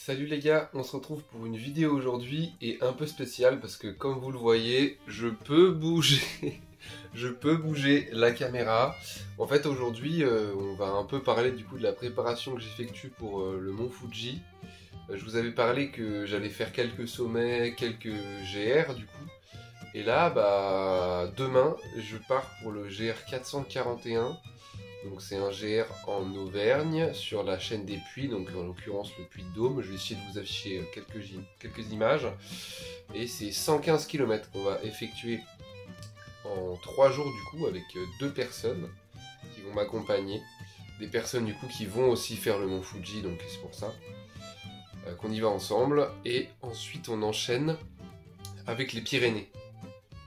Salut les gars, on se retrouve pour une vidéo aujourd'hui et un peu spéciale parce que comme vous le voyez, je peux bouger, je peux bouger la caméra. En fait aujourd'hui, on va un peu parler du coup de la préparation que j'effectue pour le Mont Fuji. Je vous avais parlé que j'allais faire quelques sommets, quelques GR du coup. Et là, demain, je pars pour le GR 441. Donc c'est un GR en Auvergne, sur la chaîne des Puys, donc en l'occurrence le Puy de Dôme. Je vais essayer de vous afficher quelques images. Et c'est 115 km qu'on va effectuer en 3 jours du coup, avec 2 personnes qui vont m'accompagner. Des personnes du coup qui vont aussi faire le Mont Fuji, donc c'est pour ça qu'on y va ensemble. Et ensuite on enchaîne avec les Pyrénées.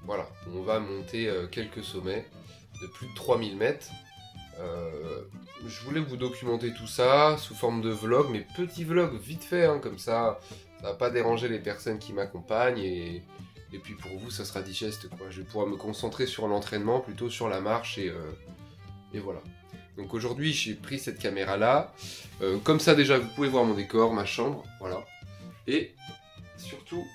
Voilà, on va monter quelques sommets de plus de 3000 mètres. Je voulais vous documenter tout ça sous forme de vlog, mais petit vlog vite fait, hein, comme ça va pas déranger les personnes qui m'accompagnent et puis pour vous ça sera digeste quoi. Je vais pouvoir me concentrer sur l'entraînement plutôt sur la marche et voilà. Donc aujourd'hui j'ai pris cette caméra là, comme ça déjà vous pouvez voir mon décor, ma chambre, voilà. Et surtout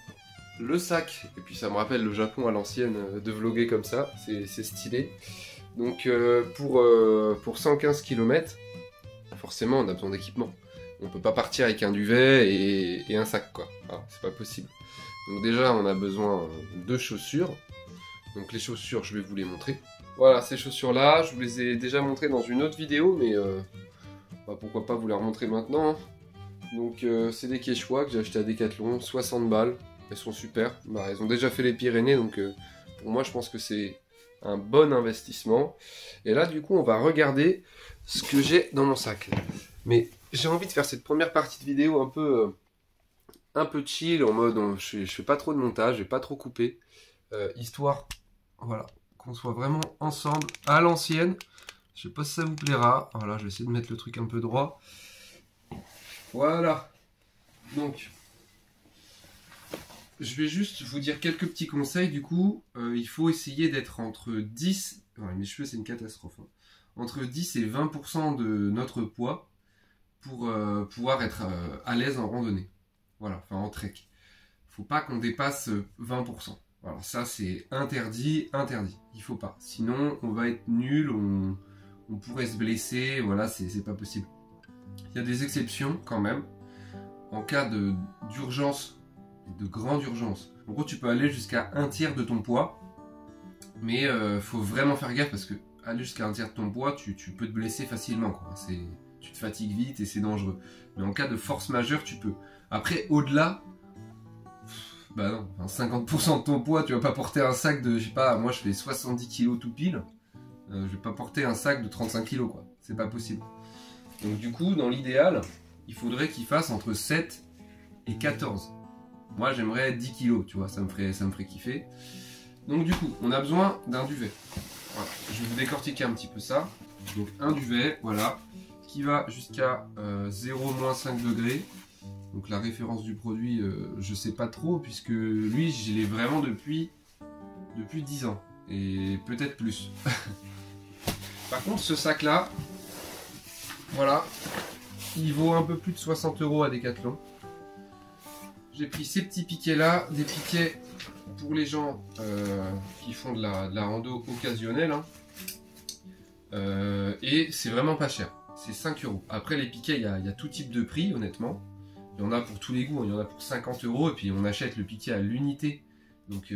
le sac, et puis ça me rappelle le Japon à l'ancienne de vlogger comme ça, c'est stylé. Donc pour 115 km, forcément on a besoin d'équipement. On peut pas partir avec un duvet et un sac quoi, c'est pas possible. Donc déjà on a besoin de chaussures. Donc les chaussures je vais vous les montrer. Voilà, ces chaussures là, je vous les ai déjà montrées dans une autre vidéo, mais pourquoi pas vous les remontrer maintenant. Donc c'est des Quechua que j'ai acheté à Decathlon, 60 balles, elles sont super. Elles ont déjà fait les Pyrénées, donc pour moi je pense que c'est un bon investissement. Et là du coup on va regarder ce que j'ai dans mon sac. Mais j'ai envie de faire cette première partie de vidéo un peu chill, en mode je fais pas trop de montage, je vais pas trop couper, histoire voilà, qu'on soit vraiment ensemble à l'ancienne. Je sais pas si ça vous plaira. Voilà, je vais essayer de mettre le truc un peu droit. Voilà. Donc je vais juste vous dire quelques petits conseils du coup. Il faut essayer d'être entre 10... Ouais, mes cheveux c'est une catastrophe. Hein. Entre 10 et 20% de notre poids pour pouvoir être à l'aise en randonnée. Voilà, enfin en trek. Faut pas qu'on dépasse 20%. Voilà, ça c'est interdit. Il faut pas. Sinon on va être nul, on pourrait se blesser, voilà, c'est pas possible. Il y a des exceptions quand même. En cas d'urgence, de grande urgence. En gros, tu peux aller jusqu'à un tiers de ton poids, mais faut vraiment faire gaffe parce que aller jusqu'à un tiers de ton poids, tu peux te blesser facilement, quoi. Tu te fatigues vite et c'est dangereux. Mais en cas de force majeure, tu peux. Après, au-delà, bah non, enfin 50% de ton poids, tu vas pas porter un sac de, je sais pas, moi je fais 70 kg tout pile, je vais pas porter un sac de 35 kg, quoi. C'est pas possible. Donc du coup, dans l'idéal, il faudrait qu'il fasse entre 7 et 14. Moi j'aimerais 10 kg, tu vois, ça me ferait kiffer. Donc du coup, on a besoin d'un duvet. Voilà. Je vais vous décortiquer un petit peu ça. Donc un duvet, voilà, qui va jusqu'à 0-5 degrés. Donc la référence du produit, je sais pas trop, puisque lui, je l'ai vraiment depuis 10 ans. Et peut-être plus. Par contre, ce sac-là, voilà, il vaut un peu plus de 60 € à Decathlon. J'ai pris ces petits piquets là, des piquets pour les gens qui font de la rando occasionnelle. Hein. Et c'est vraiment pas cher, c'est 5 €. Après les piquets, il y a tout type de prix honnêtement. Il y en a pour tous les goûts, il y en a pour 50 € et puis on achète le piquet à l'unité. Donc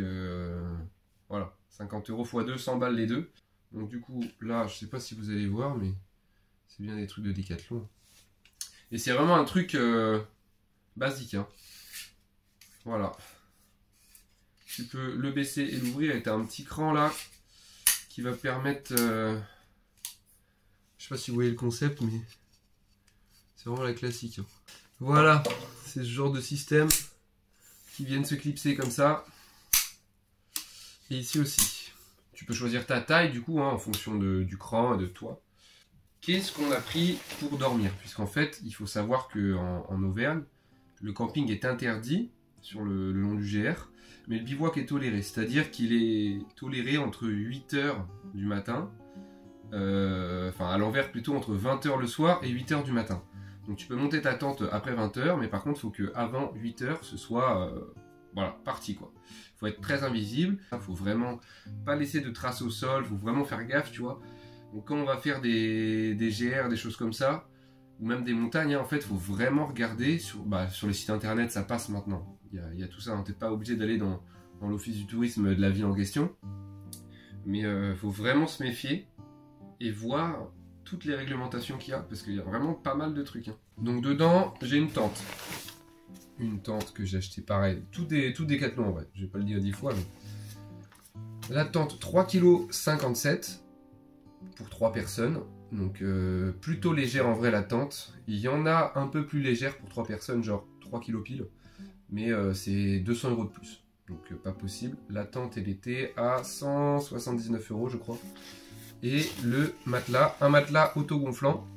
voilà, 50 € x 2, 100 balles les deux. Donc du coup là, je sais pas si vous allez voir, mais c'est bien des trucs de Decathlon. Et c'est vraiment un truc basique. Hein. Voilà. Tu peux le baisser et l'ouvrir et tu as un petit cran là qui va permettre... je sais pas si vous voyez le concept, mais c'est vraiment la classique. Hein. Voilà, c'est ce genre de système qui viennent se clipser comme ça. Et ici aussi. Tu peux choisir ta taille du coup, hein, en fonction du cran et de toi. Qu'est-ce qu'on a pris pour dormir? Puisqu'en fait, il faut savoir qu'en Auvergne, le camping est interdit sur le long du GR, mais le bivouac est toléré. C'est-à-dire qu'il est toléré entre 8 h du matin, enfin à l'envers plutôt, entre 20 h le soir et 8 h du matin. Donc tu peux monter ta tente après 20 h, mais par contre il faut qu'avant 8 h ce soit voilà, parti quoi. Il faut être très invisible, il faut vraiment pas laisser de traces au sol, il faut vraiment faire gaffe, tu vois. Donc quand on va faire des GR, des choses comme ça, ou même des montagnes, hein, en fait il faut vraiment regarder sur les sites internet, ça passe maintenant. Il y a tout ça, hein. T'es pas obligé d'aller dans l'office du tourisme de la ville en question. Mais il faut vraiment se méfier et voir toutes les réglementations qu'il y a, parce qu'il y a vraiment pas mal de trucs. Hein. Donc dedans, j'ai une tente. Une tente que j'ai acheté pareil. Tout Décathlon en vrai, je vais pas le dire 10 fois. Mais... La tente 3,57 kg pour 3 personnes. Donc plutôt légère en vrai la tente. Il y en a un peu plus légère pour 3 personnes, genre 3 kg pile. Mais c'est 200 € de plus. Donc pas possible. La tente elle était à 179 € je crois. Et le matelas, un matelas autogonflant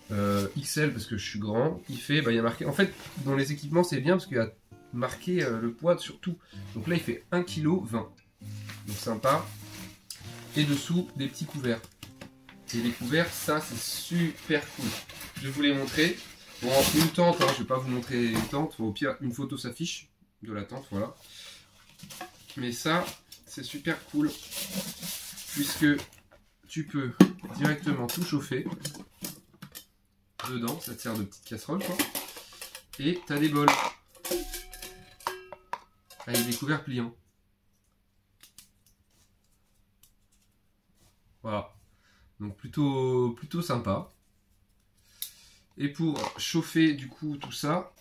XL parce que je suis grand, il fait, il y a marqué, en fait dans les équipements c'est bien parce qu'il y a marqué le poids sur tout. Donc là il fait 1,20 kg. Donc sympa. Et dessous des petits couverts. Et les couverts, ça c'est super cool. Je vais vous les montrer. Bon, une tente, hein, je vais pas vous montrer une tente, au pire une photo s'affiche de la tente, voilà. Mais ça, c'est super cool, puisque tu peux directement tout chauffer dedans, ça te sert de petite casserole, quoi. Et tu as des bols avec des couverts pliants. Voilà, donc plutôt sympa. Et pour chauffer du coup tout ça,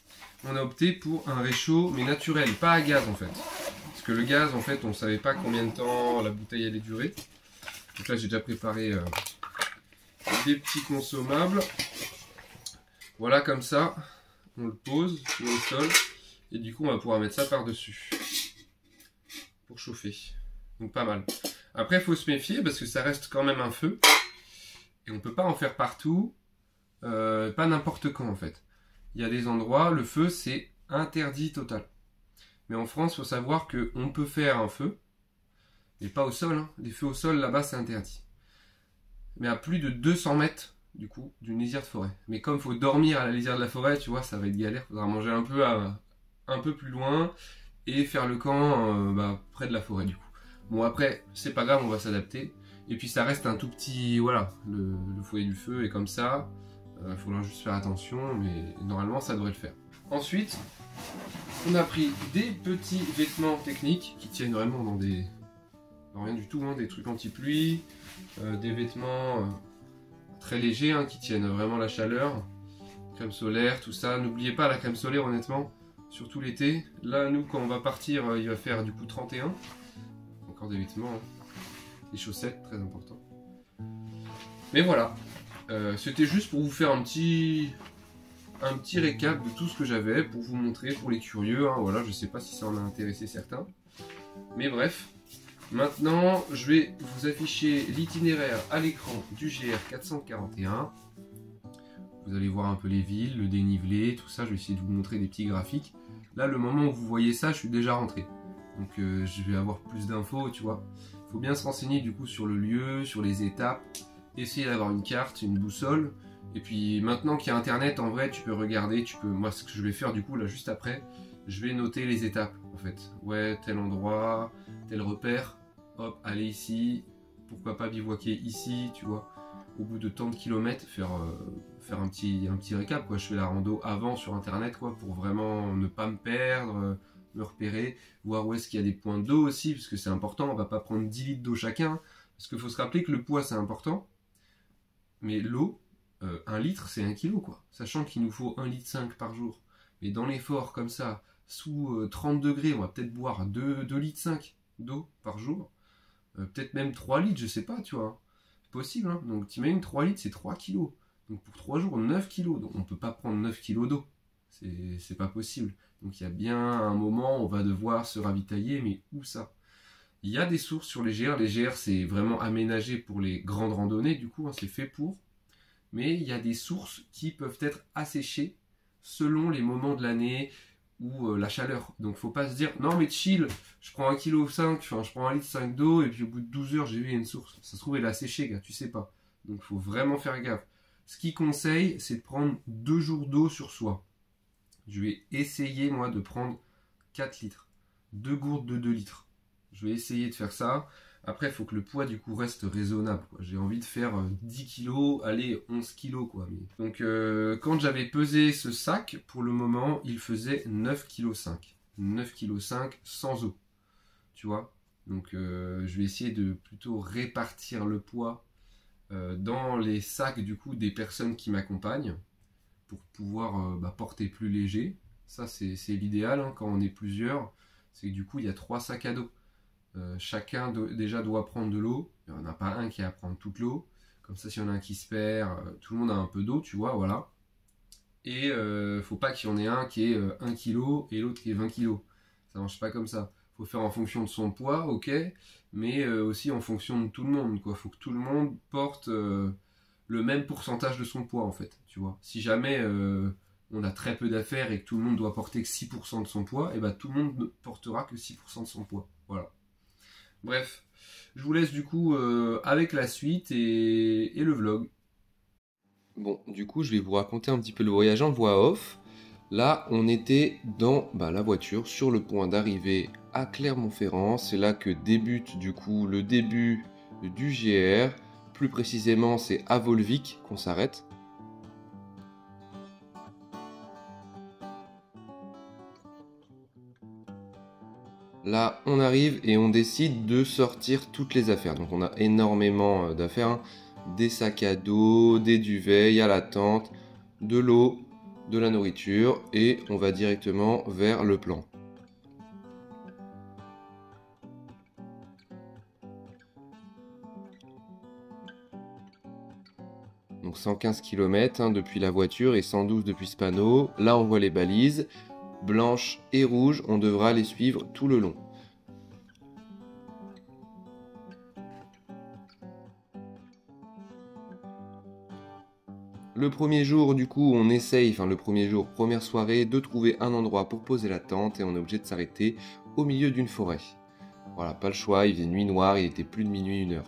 on a opté pour un réchaud mais naturel, pas à gaz en fait. Parce que le gaz en fait on ne savait pas combien de temps la bouteille allait durer. Donc là j'ai déjà préparé des petits consommables. Voilà comme ça, on le pose sur le sol et du coup on va pouvoir mettre ça par dessus pour chauffer. Donc pas mal. Après il faut se méfier parce que ça reste quand même un feu et on ne peut pas en faire partout. Pas n'importe quand en fait. Il y a des endroits, le feu c'est interdit total. Mais en France, il faut savoir qu'on peut faire un feu, mais pas au sol. Hein. Les feux au sol là-bas c'est interdit. Mais à plus de 200 mètres du coup d'une lisière de forêt. Mais comme il faut dormir à la lisière de la forêt, tu vois, ça va être galère. Il faudra manger un peu plus loin et faire le camp près de la forêt du coup. Bon après, c'est pas grave, on va s'adapter. Et puis ça reste un tout petit, voilà, le foyer du feu est comme ça. Il faudra juste faire attention, mais normalement ça devrait le faire. Ensuite, on a pris des petits vêtements techniques qui tiennent vraiment dans rien du tout, hein, des trucs anti-pluie, des vêtements très légers hein, qui tiennent vraiment la chaleur, crème solaire, tout ça. N'oubliez pas la crème solaire honnêtement, surtout l'été. Là, nous, quand on va partir, il va faire du coup 31. Encore des vêtements, hein. Des chaussettes, très important. Mais voilà. C'était juste pour vous faire un petit récap de tout ce que j'avais, pour vous montrer, pour les curieux, hein, voilà, je sais pas si ça en a intéressé certains, mais bref, maintenant je vais vous afficher l'itinéraire à l'écran du GR 441, vous allez voir un peu les villes, le dénivelé, tout ça, je vais essayer de vous montrer des petits graphiques. Là le moment où vous voyez ça, je suis déjà rentré, donc je vais avoir plus d'infos, tu vois, il faut bien se renseigner du coup sur le lieu, sur les étapes, essayer d'avoir une carte, une boussole. Et puis maintenant qu'il y a internet, en vrai tu peux regarder, moi ce que je vais faire du coup là juste après, je vais noter les étapes en fait. Ouais, tel endroit, tel repère, hop, aller ici, pourquoi pas bivouaquer ici, tu vois. Au bout de tant de kilomètres, faire un petit récap quoi. Je fais la rando avant sur internet quoi, pour vraiment ne pas me perdre, me repérer, voir où est-ce qu'il y a des points d'eau aussi, parce que c'est important, on va pas prendre 10 litres d'eau chacun, parce qu'il faut se rappeler que le poids c'est important. Mais l'eau, 1 litre c'est 1 kg quoi, sachant qu'il nous faut 1,5 litre par jour. Mais dans l'effort comme ça, sous 30 degrés, on va peut-être boire 2,5 litres d'eau par jour. Peut-être même 3 litres, je sais pas, tu vois. C'est possible, hein. Donc t'imagines 3 litres c'est 3 kg. Donc pour 3 jours, 9 kg. Donc on peut pas prendre 9 kg d'eau. C'est pas possible. Donc il y a bien un moment, on va devoir se ravitailler, mais où ça? Il y a des sources sur les GR. Les GR, c'est vraiment aménagé pour les grandes randonnées, du coup, hein, c'est fait pour. Mais il y a des sources qui peuvent être asséchées selon les moments de l'année ou la chaleur. Donc, faut pas se dire, non mais chill, je prends 1,5 kg, enfin, je prends 1,5 litre d'eau et puis au bout de 12 heures, j'ai vu une source. Ça se trouve, elle a séché, gars, tu sais pas. Donc, faut vraiment faire gaffe. Ce qu'il conseille, c'est de prendre 2 jours d'eau sur soi. Je vais essayer, moi, de prendre 4 litres. 2 gourdes de 2 litres. Je vais essayer de faire ça. Après, il faut que le poids, du coup, reste raisonnable. J'ai envie de faire 10 kilos, allez, 11 kilos, quoi. Donc, quand j'avais pesé ce sac, pour le moment, il faisait 9,5 kg. 9,5 kg sans eau. Tu vois? Donc, je vais essayer de plutôt répartir le poids dans les sacs, du coup, des personnes qui m'accompagnent pour pouvoir porter plus léger. Ça, c'est l'idéal hein, quand on est plusieurs. C'est que du coup, il y a 3 sacs à dos. Chacun déjà doit prendre de l'eau. Il n'y en a pas un qui a à prendre toute l'eau. Comme ça, s'il y en a un qui se perd, tout le monde a un peu d'eau, tu vois, voilà. Et faut pas qu'il y en ait un qui ait 1 kg et l'autre qui ait 20 kg. Ça marche pas comme ça. Faut faire en fonction de son poids, ok, mais aussi en fonction de tout le monde, quoi. Faut que tout le monde porte le même pourcentage de son poids, en fait, tu vois. Si jamais on a très peu d'affaires et que tout le monde doit porter que 6% de son poids, et ben tout le monde ne portera que 6% de son poids. Voilà. Bref, je vous laisse du coup avec la suite et le vlog. Bon, du coup, je vais vous raconter un petit peu le voyage en voix off. Là, on était dans la voiture, sur le point d'arriver à Clermont-Ferrand. C'est là que débute du coup le début du GR. Plus précisément, c'est à Volvic qu'on s'arrête. Là, on arrive et on décide de sortir toutes les affaires. Donc on a énormément d'affaires, hein. Des sacs à dos, des duvets, il y a la tente, de l'eau, de la nourriture et on va directement vers le plan. Donc 115 km hein, depuis la voiture et 112 depuis Spano. Là on voit les balises, blanches et rouges, on devra les suivre tout le long. Le premier jour, du coup, on essaye, le premier jour, première soirée, de trouver un endroit pour poser la tente et on est obligé de s'arrêter au milieu d'une forêt. Voilà, pas le choix, il faisait nuit noire, il était plus de minuit, 1h.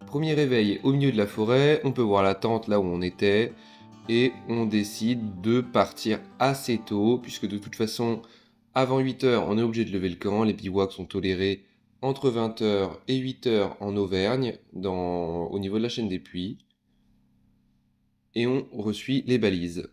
Premier réveil au milieu de la forêt, on peut voir la tente là où on était et on décide de partir assez tôt puisque de toute façon, avant 8h, on est obligé de lever le camp. Les bivouacs sont tolérés entre 20h et 8h en Auvergne, au niveau de la chaîne des Puys. Et on reçoit les balises.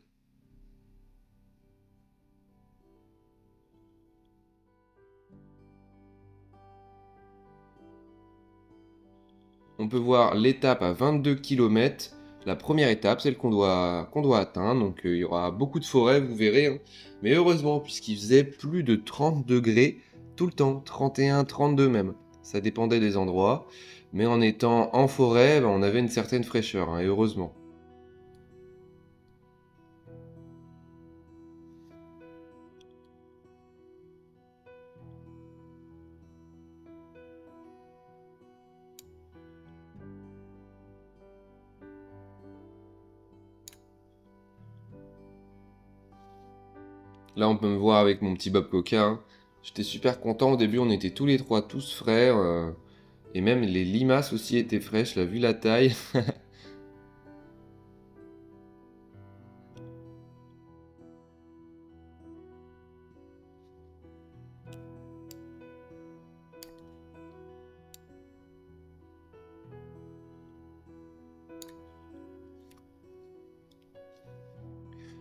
On peut voir l'étape à 22 km. La première étape, celle qu'on doit atteindre. Donc il y aura beaucoup de forêts, vous verrez. Hein. Mais heureusement, puisqu'il faisait plus de 30 degrés tout le temps, 31, 32 même. Ça dépendait des endroits. Mais en étant en forêt, on avait une certaine fraîcheur, hein, et heureusement. Là, on peut me voir avec mon petit Bob Coca. Hein. J'étais super content. Au début, on était tous les trois, tous frais. Et même les limaces aussi étaient fraîches, là, vu la taille.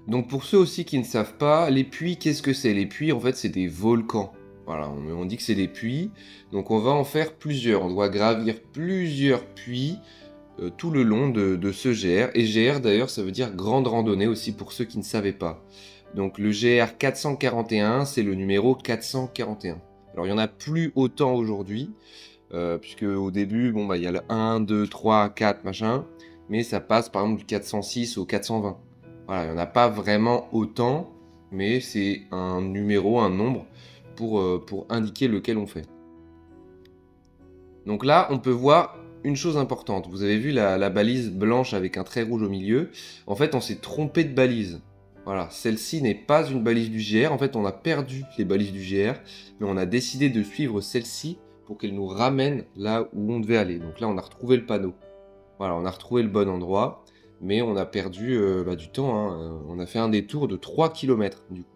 Donc pour ceux aussi qui ne savent pas, les puits, qu'est-ce que c'est? Les puits, en fait, c'est des volcans. Voilà, on dit que c'est des puits. Donc on va en faire plusieurs. On doit gravir plusieurs puits tout le long de ce GR. Et GR, d'ailleurs, ça veut dire grande randonnée aussi pour ceux qui ne savaient pas. Donc le GR 441, c'est le numéro 441. Alors il n'y en a plus autant aujourd'hui. Puisque au début, il y a le 1, 2, 3, 4, machin. Mais ça passe par exemple du 406 au 420. Voilà, il n'y en a pas vraiment autant, mais c'est un numéro, un nombre pour indiquer lequel on fait. Donc là, on peut voir une chose importante. Vous avez vu la balise blanche avec un trait rouge au milieu. En fait, on s'est trompé de balise. Voilà, celle-ci n'est pas une balise du GR. En fait, on a perdu les balises du GR, mais on a décidé de suivre celle-ci pour qu'elle nous ramène là où on devait aller. Donc là, on a retrouvé le panneau. Voilà, on a retrouvé le bon endroit, mais on a perdu du temps, hein. On a fait un détour de 3 km du coup.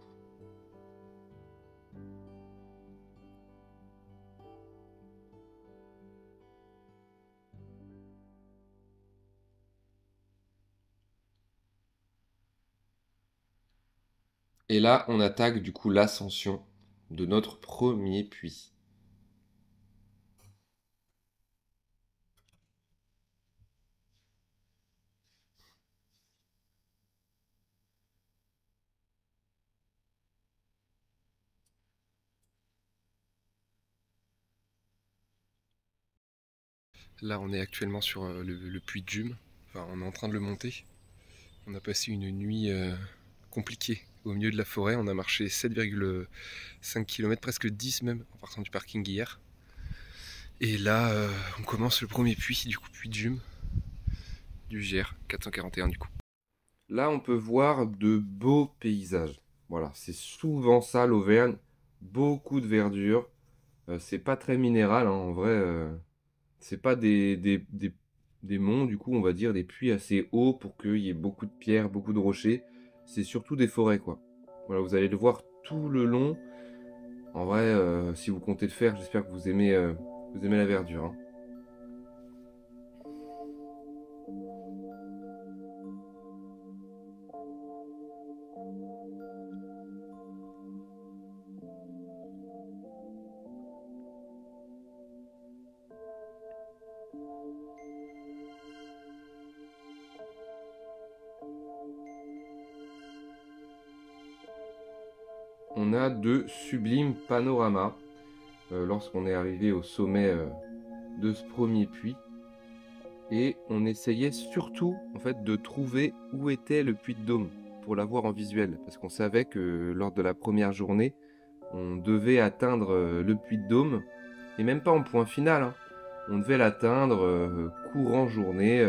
Et là, on attaque du coup l'ascension de notre premier puits. Là, on est actuellement sur le puits de Jume. Enfin, on est en train de le monter. On a passé une nuit compliquée au milieu de la forêt. On a marché 7,5 km, presque 10 même, en partant du parking hier. Et là, on commence le premier puits, du coup, puits de Jume, du GR 441 du coup. Là, on peut voir de beaux paysages. Voilà, c'est souvent ça l'Auvergne. Beaucoup de verdure. C'est pas très minéral, hein, en vrai. C'est pas des monts, du coup, on va dire des puits assez hauts pour qu'il y ait beaucoup de pierres, beaucoup de rochers. C'est surtout des forêts, quoi. Voilà, vous allez le voir tout le long. En vrai, si vous comptez le faire, j'espère que vous aimez la verdure, hein. On a de sublimes panoramas lorsqu'on est arrivé au sommet de ce premier puits. Et on essayait surtout en fait de trouver où était le puits de Dôme pour l'avoir en visuel. Parce qu'on savait que lors de la première journée, on devait atteindre le puits de Dôme. Et même pas en point final, hein. On devait l'atteindre courant journée,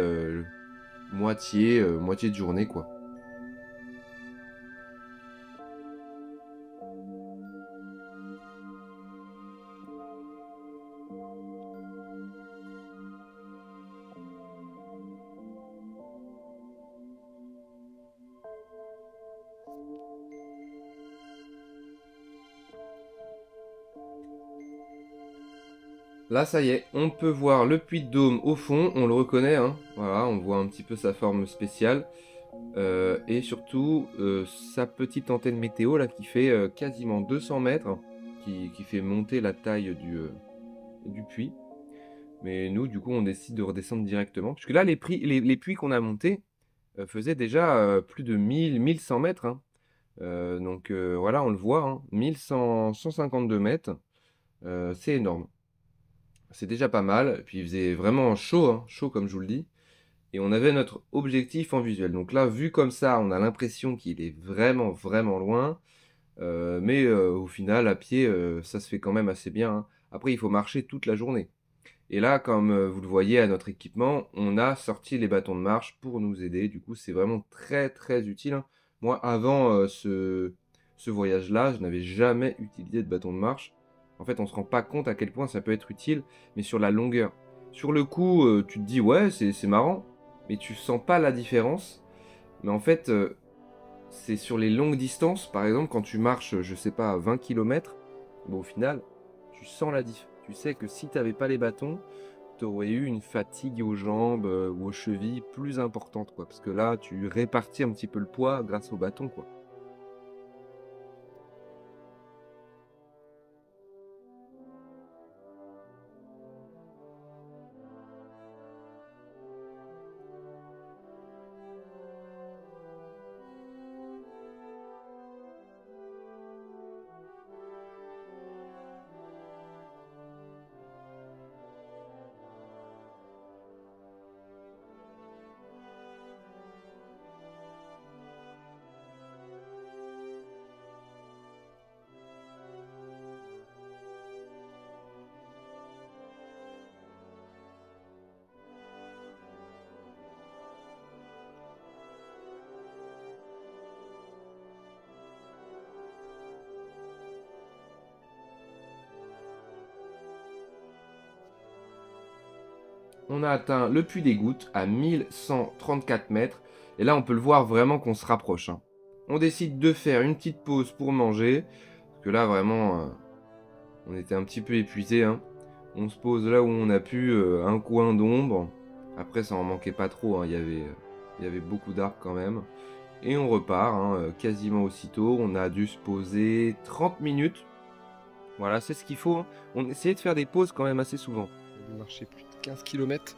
moitié de journée quoi. Là, ça y est, on peut voir le puits de Dôme au fond, on le reconnaît, hein. Voilà, on voit un petit peu sa forme spéciale. Et surtout, sa petite antenne météo là qui fait quasiment 200 mètres, qui fait monter la taille du puits. Mais nous, du coup, on décide de redescendre directement. Parce que là, les puits qu'on a montés faisaient déjà plus de 1100 mètres, hein. Donc voilà, on le voit, hein, 152 mètres, c'est énorme. C'est déjà pas mal. Puis il faisait vraiment chaud, hein, chaud comme je vous le dis. Et on avait notre objectif en visuel. Donc là, vu comme ça, on a l'impression qu'il est vraiment, vraiment loin. Mais au final, à pied, ça se fait quand même assez bien, hein. Après, il faut marcher toute la journée. Et là, comme vous le voyez à notre équipement, on a sorti les bâtons de marche pour nous aider. Du coup, c'est vraiment très, très utile, hein. Moi, avant ce voyage-là, je n'avais jamais utilisé de bâton de marche. En fait, on ne se rend pas compte à quel point ça peut être utile, mais sur la longueur. Sur le coup, tu te dis, ouais, c'est marrant, mais tu sens pas la différence. Mais en fait, c'est sur les longues distances, par exemple, quand tu marches, je sais pas, 20 km, bon, au final, tu sens la diff. Tu sais que si tu n'avais pas les bâtons, tu aurais eu une fatigue aux jambes ou aux chevilles plus importante, quoi. Parce que là, tu répartis un petit peu le poids grâce aux bâtons, quoi. On a atteint le puits des Gouttes à 1134 mètres. Et là, on peut le voir vraiment qu'on se rapproche, hein. On décide de faire une petite pause pour manger. Parce que là, vraiment, on était un petit peu épuisé, hein. On se pose là où on a pu, un coin d'ombre. Après, ça en manquait pas trop, hein. Il y avait beaucoup d'arbres quand même. Et on repart, hein, quasiment aussitôt. On a dû se poser 30 minutes. Voilà, c'est ce qu'il faut, hein. On essayait de faire des pauses quand même assez souvent. On a marché plus de 15 km.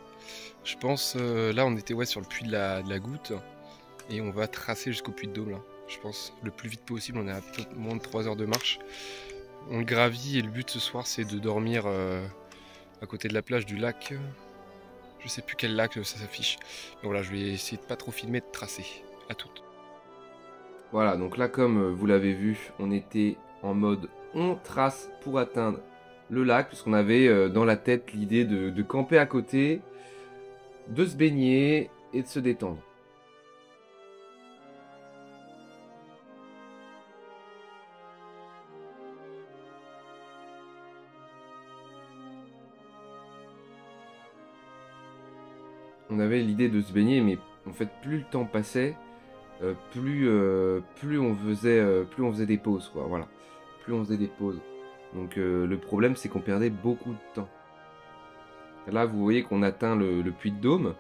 Je pense, là on était sur le puits de la Goutte. Et on va tracer jusqu'au puits de Dôme là. Je pense le plus vite possible, on est à peu moins de 3 heures de marche. On le gravit et le but ce soir c'est de dormir à côté de la plage du lac. Je sais plus quel lac ça s'affiche. Mais voilà, je vais essayer de pas trop filmer, de tracer. À toutes. Voilà, donc là, comme vous l'avez vu, on était en mode on trace pour atteindre le lac, puisqu'on avait dans la tête l'idée de camper à côté, de se baigner et de se détendre. On avait l'idée de se baigner, mais en fait, plus le temps passait, plus on faisait des pauses, quoi. Voilà, plus on faisait des pauses. Donc le problème, c'est qu'on perdait beaucoup de temps. Là, vous voyez qu'on atteint le puits de Dôme.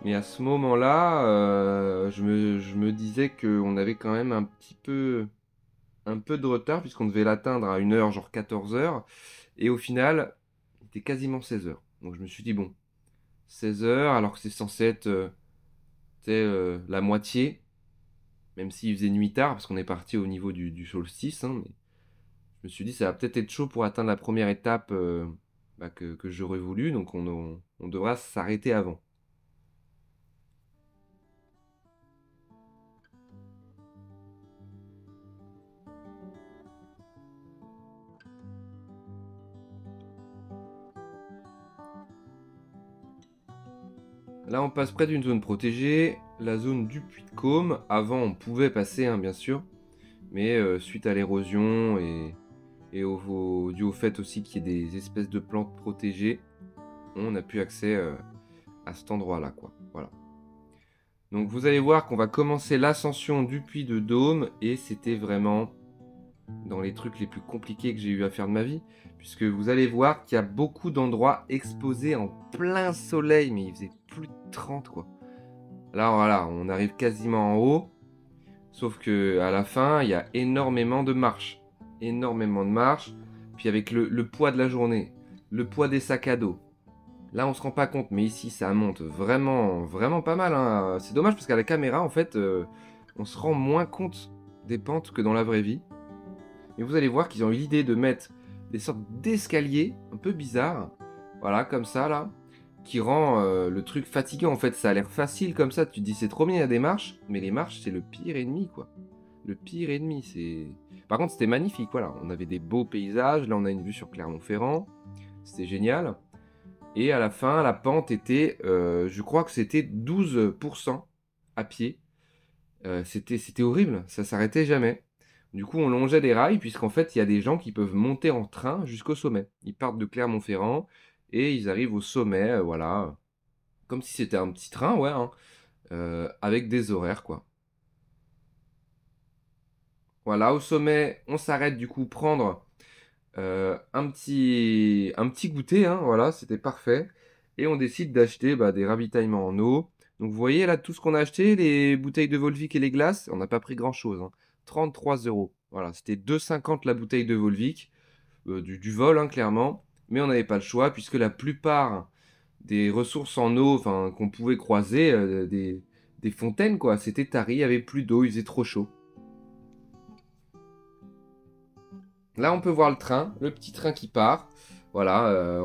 Mais à ce moment-là, je me disais qu'on avait quand même un peu de retard, puisqu'on devait l'atteindre à 1 heure, genre 14 heures. Et au final, il était quasiment 16 heures. Donc je me suis dit, bon, 16 heures, alors que c'est censé être tu sais, la moitié, même s'il faisait nuit tard, parce qu'on est parti au niveau du solstice, hein, mais je me suis dit, ça va peut-être être chaud pour atteindre la première étape que j'aurais voulu, donc on devra s'arrêter avant. Là, on passe près d'une zone protégée, la zone du Puy de Côme. Avant, on pouvait passer, hein, bien sûr, mais suite à l'érosion et dû au fait aussi qu'il y ait des espèces de plantes protégées, on n'a plus accès à cet endroit-là, quoi. Voilà. Donc, vous allez voir qu'on va commencer l'ascension du Puy de Dôme et c'était vraiment dans les trucs les plus compliqués que j'ai eu à faire de ma vie, puisque vous allez voir qu'il y a beaucoup d'endroits exposés en plein soleil, mais il faisait plus de 30, quoi. Là, voilà, on arrive quasiment en haut. Sauf que à la fin, il y a énormément de marches. Énormément de marches. Puis avec le poids de la journée, le poids des sacs à dos. Là, on se rend pas compte, mais ici, ça monte vraiment, vraiment pas mal, hein. C'est dommage parce qu'à la caméra, en fait, on se rend moins compte des pentes que dans la vraie vie. Et vous allez voir qu'ils ont eu l'idée de mettre des sortes d'escaliers un peu bizarres. Voilà, comme ça, là, qui rend le truc fatigant. En fait, ça a l'air facile comme ça. Tu te dis c'est trop bien, il y a des marches, mais les marches, c'est le pire ennemi, quoi. Le pire ennemi, c'est. Par contre, c'était magnifique, voilà. On avait des beaux paysages. Là, on a une vue sur Clermont-Ferrand. C'était génial. Et à la fin, la pente était, je crois que c'était 12% à pied. C'était horrible, ça s'arrêtait jamais. Du coup, on longeait des rails, puisqu'en fait, il y a des gens qui peuvent monter en train jusqu'au sommet. Ils partent de Clermont-Ferrand et ils arrivent au sommet, voilà, comme si c'était un petit train, ouais, hein, avec des horaires, quoi. Voilà, au sommet, on s'arrête du coup prendre un petit goûter, hein, voilà, c'était parfait. Et on décide d'acheter des ravitaillements en eau. Donc vous voyez là tout ce qu'on a acheté, les bouteilles de Volvic et les glaces, on n'a pas pris grand-chose, hein. 33 euros. Voilà, c'était 2,50 la bouteille de Volvic, du vol, hein, clairement. Mais on n'avait pas le choix puisque la plupart des ressources en eau qu'on pouvait croiser, des fontaines, quoi, c'était tari, il n'y avait plus d'eau, il faisait trop chaud. Là, on peut voir le train, le petit train qui part. Voilà,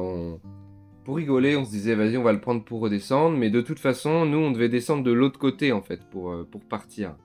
pour rigoler, on se disait, vas-y, on va le prendre pour redescendre. Mais de toute façon, nous, on devait descendre de l'autre côté, en fait, pour partir.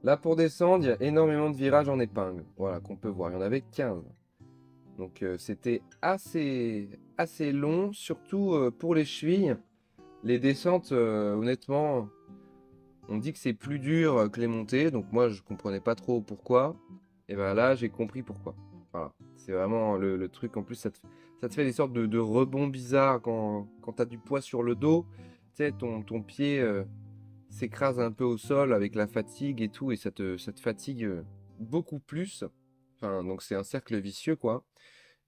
Là, pour descendre, il y a énormément de virages en épingle. Voilà, qu'on peut voir. Il y en avait 15. Donc, c'était assez long, surtout pour les chevilles. Les descentes, honnêtement, on dit que c'est plus dur que les montées. Donc, moi, je comprenais pas trop pourquoi. Et ben là, j'ai compris pourquoi. Voilà. C'est vraiment le truc. En plus, ça te fait des sortes de rebonds bizarres quand tu as du poids sur le dos. Tu sais, ton pied s'écrase un peu au sol avec la fatigue et tout. Et ça te fatigue beaucoup plus. Enfin, donc, c'est un cercle vicieux, quoi.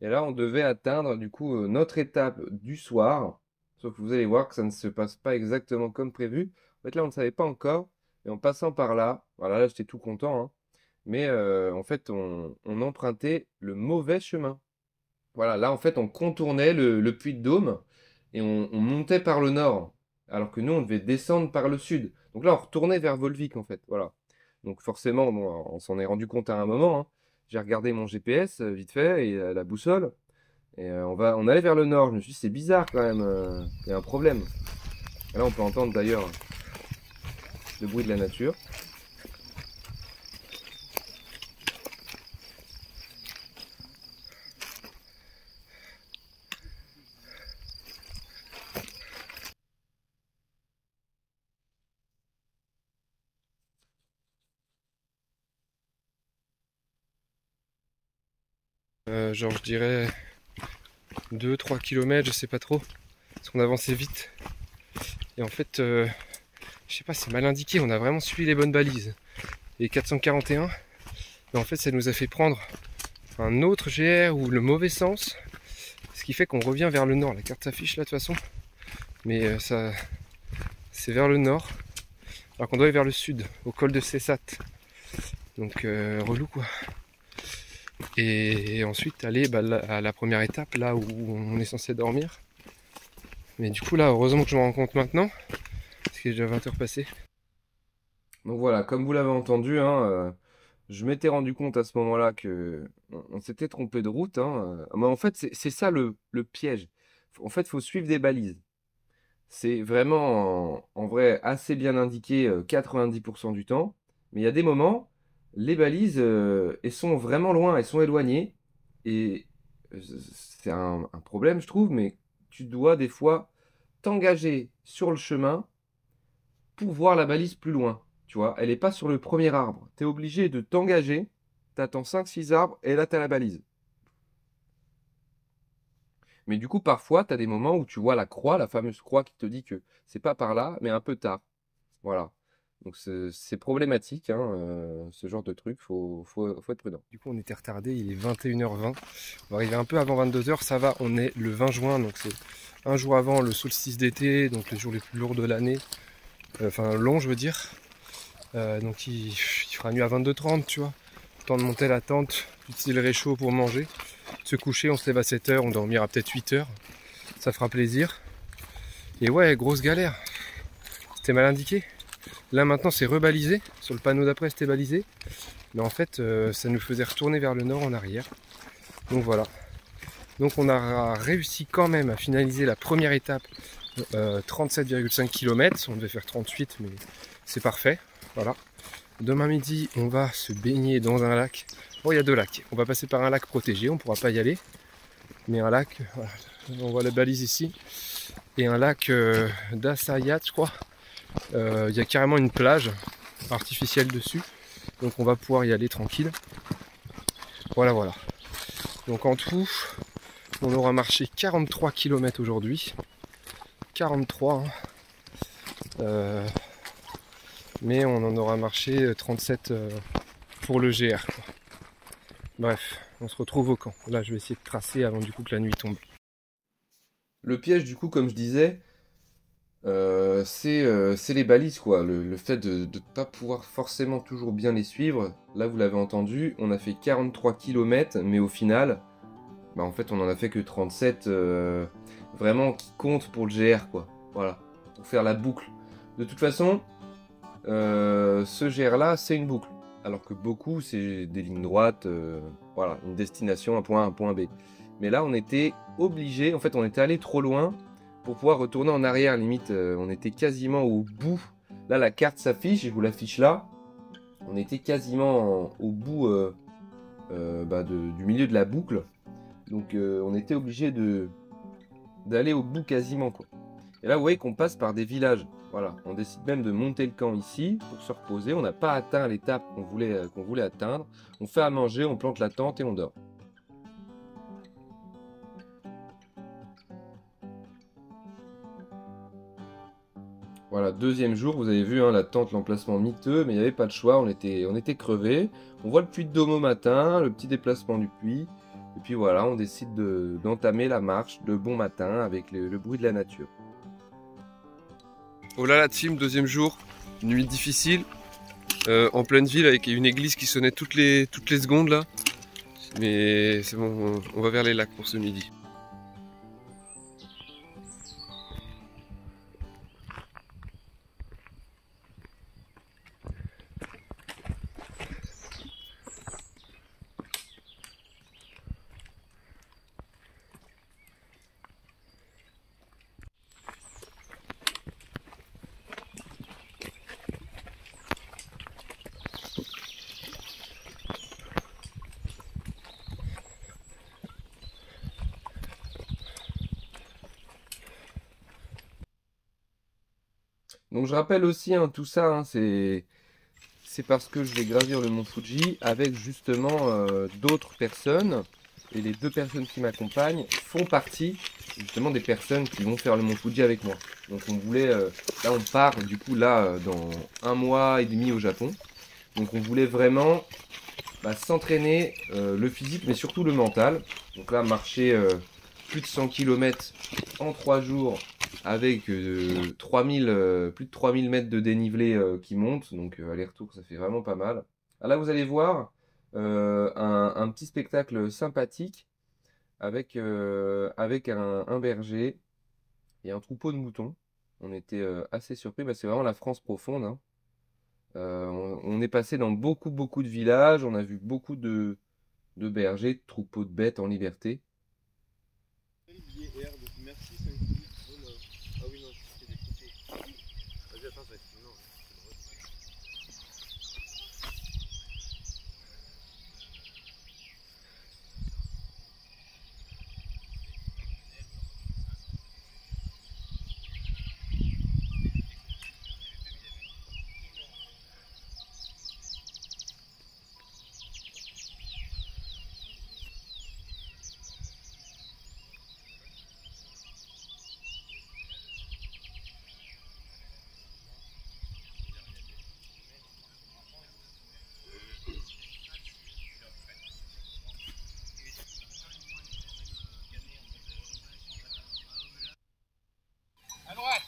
Et là, on devait atteindre, du coup, notre étape du soir. Sauf que vous allez voir que ça ne se passe pas exactement comme prévu. En fait, là, on ne savait pas encore. Et en passant par là, voilà, là, j'étais tout content, hein. Mais en fait, on empruntait le mauvais chemin. Voilà, là, en fait, on contournait le Puy de Dôme et on montait par le nord. Alors que nous, on devait descendre par le sud. Donc là, on retournait vers Volvic, en fait. Voilà. Donc forcément, bon, on s'en est rendu compte à un moment, hein. J'ai regardé mon GPS vite fait et la boussole. Et on allait vers le nord. Je me suis dit, c'est bizarre quand même. Il y a un problème. Et là, on peut entendre d'ailleurs le bruit de la nature. Genre, je dirais 2-3 km, je sais pas trop. Parce qu'on avançait vite. Et en fait, je sais pas, c'est mal indiqué. On a vraiment suivi les bonnes balises. Et 441. Mais en fait, ça nous a fait prendre un autre GR ou le mauvais sens. Ce qui fait qu'on revient vers le nord. La carte s'affiche là de toute façon. Mais ça, c'est vers le nord. Alors qu'on doit aller vers le sud, au col de Cessat. Donc relou quoi. Et ensuite aller à la première étape, là où on est censé dormir. Mais du coup là, heureusement que je me rends compte maintenant. Parce qu'il est déjà 20 heures passées. Donc voilà, comme vous l'avez entendu, hein, je m'étais rendu compte à ce moment-là que on s'était trompé de route, hein. Mais en fait, c'est ça le piège. En fait, il faut suivre des balises. C'est vraiment en vrai assez bien indiqué 90% du temps. Mais il y a des moments, les balises, elles sont vraiment loin, elles sont éloignées. Et c'est un problème, je trouve, mais tu dois des fois t'engager sur le chemin pour voir la balise plus loin. Tu vois, elle n'est pas sur le premier arbre. Tu es obligé de t'engager, tu attends 5-6 arbres et là tu as la balise. Mais du coup, parfois, tu as des moments où tu vois la croix, la fameuse croix qui te dit que c'est pas par là, mais un peu tard. Voilà. Donc c'est problématique, hein, ce genre de truc, faut être prudent. Du coup, on était retardé, il est 21h20. On va arriver un peu avant 22h, ça va, on est le 20 juin, donc c'est un jour avant le solstice d'été, donc les jours les plus lourds de l'année. Enfin, long, je veux dire. Donc il fera nuit à 22h30, tu vois. Le temps de monter la tente, d'utiliser le réchaud pour manger. Se coucher, on se lève à 7h, on dormira peut-être 8h. Ça fera plaisir. Et ouais, grosse galère. C'était mal indiqué. Là maintenant c'est rebalisé. Sur le panneau d'après c'était balisé. Mais en fait ça nous faisait retourner vers le nord en arrière. Donc voilà. Donc on a réussi quand même à finaliser la première étape. 37,5 km. On devait faire 38 mais c'est parfait. Voilà. Demain midi on va se baigner dans un lac. Bon, il y a 2 lacs. On va passer par un lac protégé, on ne pourra pas y aller. Mais un lac, voilà. On voit la balise ici. Et un lac d'Assayat, je crois. Il y a carrément une plage artificielle dessus. Donc on va pouvoir y aller tranquille. Voilà, voilà. Donc en tout, on aura marché 43 km aujourd'hui. 43. Hein. Mais on en aura marché 37 pour le GR. Quoi. Bref, on se retrouve au camp. Là, je vais essayer de tracer avant du coup que la nuit tombe. Le piège, du coup, comme je disais, c'est les balises, quoi. Le fait de ne pas pouvoir forcément toujours bien les suivre. Là, vous l'avez entendu, on a fait 43 km, mais au final, bah, en fait, on en a fait que 37 vraiment qui comptent pour le GR, quoi. Voilà, pour faire la boucle. De toute façon, ce GR-là, c'est une boucle. Alors que beaucoup, c'est des lignes droites, voilà, une destination, un point A, un point B. Mais là, on était obligé, en fait, on était allé trop loin pour pouvoir retourner en arrière, limite, on était quasiment au bout. Là, la carte s'affiche, je vous l'affiche là. On était quasiment au bout du milieu de la boucle. Donc on était obligé d'aller au bout quasiment, quoi. Et là, vous voyez qu'on passe par des villages. Voilà, on décide même de monter le camp ici pour se reposer. On n'a pas atteint l'étape qu'on voulait atteindre. On fait à manger, on plante la tente et on dort. Voilà, deuxième jour, vous avez vu hein, la tente, l'emplacement miteux, mais il n'y avait pas de choix, on était crevés. On voit le puits de Dôme au matin, le petit déplacement du puits. Et puis voilà, on décide d'entamer la marche de bon matin avec le bruit de la nature. Oh là la team, deuxième jour, une nuit difficile, en pleine ville avec une église qui sonnait toutes les secondes là. Mais c'est bon, on va vers les lacs pour ce midi. Donc je rappelle aussi hein, tout ça, hein, c'est parce que je vais gravir le mont Fuji avec justement d'autres personnes. Et les 2 personnes qui m'accompagnent font partie justement des personnes qui vont faire le mont Fuji avec moi. Donc on voulait, là on part du coup là dans 1 mois et demi au Japon. Donc on voulait vraiment s'entraîner le physique mais surtout le mental. Donc là marcher plus de 100 km en 3 jours avec plus de 3000 mètres de dénivelé qui monte. Donc aller-retour ça fait vraiment pas mal. Ah, là vous allez voir un petit spectacle sympathique avec un berger et un troupeau de moutons. On était assez surpris, c'est vraiment la France profonde, hein. On est passé dans beaucoup de villages, on a vu beaucoup de bergers, de troupeaux de bêtes en liberté. Arrête.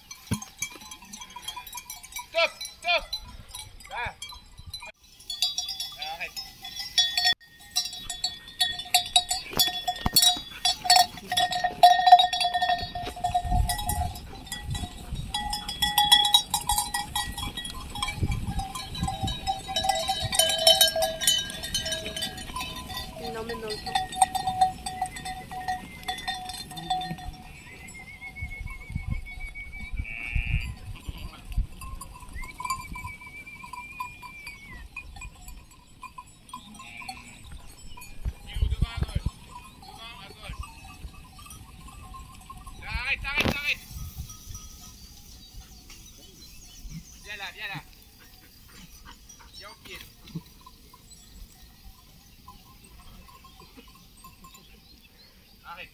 Viens là. Viens au pied. Arrête.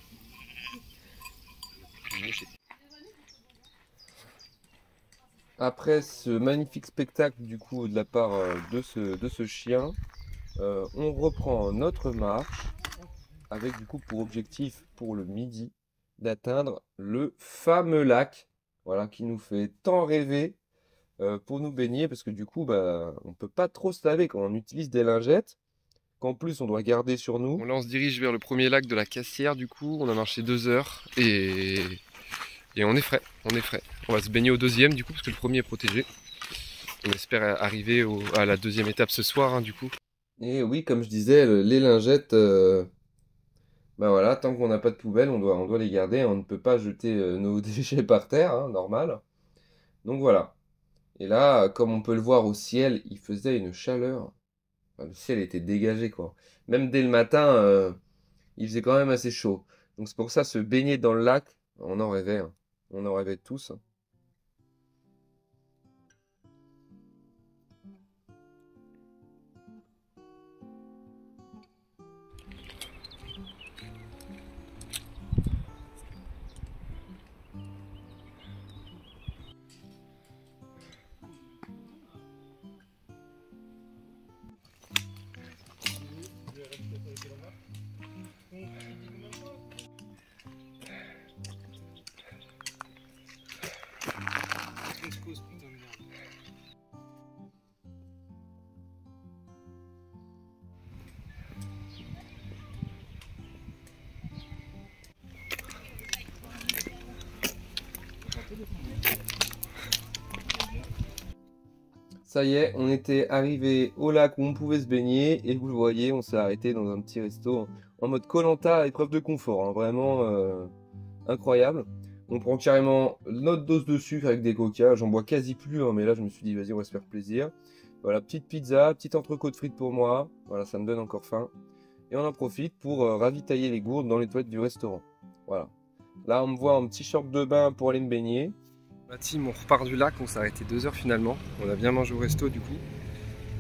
Après ce magnifique spectacle du coup de la part de ce chien, on reprend notre marche avec du coup pour objectif pour le midi d'atteindre le fameux lac, voilà, qui nous fait tant rêver pour nous baigner parce que du coup on peut pas trop se laver quand on utilise des lingettes qu'en plus on doit garder sur nous. Bon, là on se dirige vers le premier lac de la Cassière du coup, on a marché 2 heures et on est frais, On va se baigner au deuxième du coup parce que le premier est protégé. On espère arriver à la deuxième étape ce soir hein, du coup. Et oui, comme je disais, les lingettes, voilà, tant qu'on n'a pas de poubelle, on doit les garder. On ne peut pas jeter nos déchets par terre, hein, normal. Donc voilà. Et là, comme on peut le voir au ciel, il faisait une chaleur. Enfin, le ciel était dégagé, quoi. Même dès le matin, il faisait quand même assez chaud. Donc c'est pour ça, se baigner dans le lac, on en rêvait, hein. On en rêvait tous. Ça y est, on était arrivé au lac où on pouvait se baigner et vous le voyez, on s'est arrêté dans un petit resto en mode Koh-Lanta, épreuve de confort, hein, vraiment incroyable. On prend carrément notre dose de sucre avec des coca, j'en bois quasi plus, hein, mais là je me suis dit vas-y on va se faire plaisir. Voilà, petite pizza, petite entrecôte frites pour moi, voilà ça me donne encore faim. Et on en profite pour ravitailler les gourdes dans les toilettes du restaurant. Voilà. Là on me voit en petit short de bain pour aller me baigner. La team, on repart du lac, on s'est arrêté 2 heures finalement. On a bien mangé au resto du coup.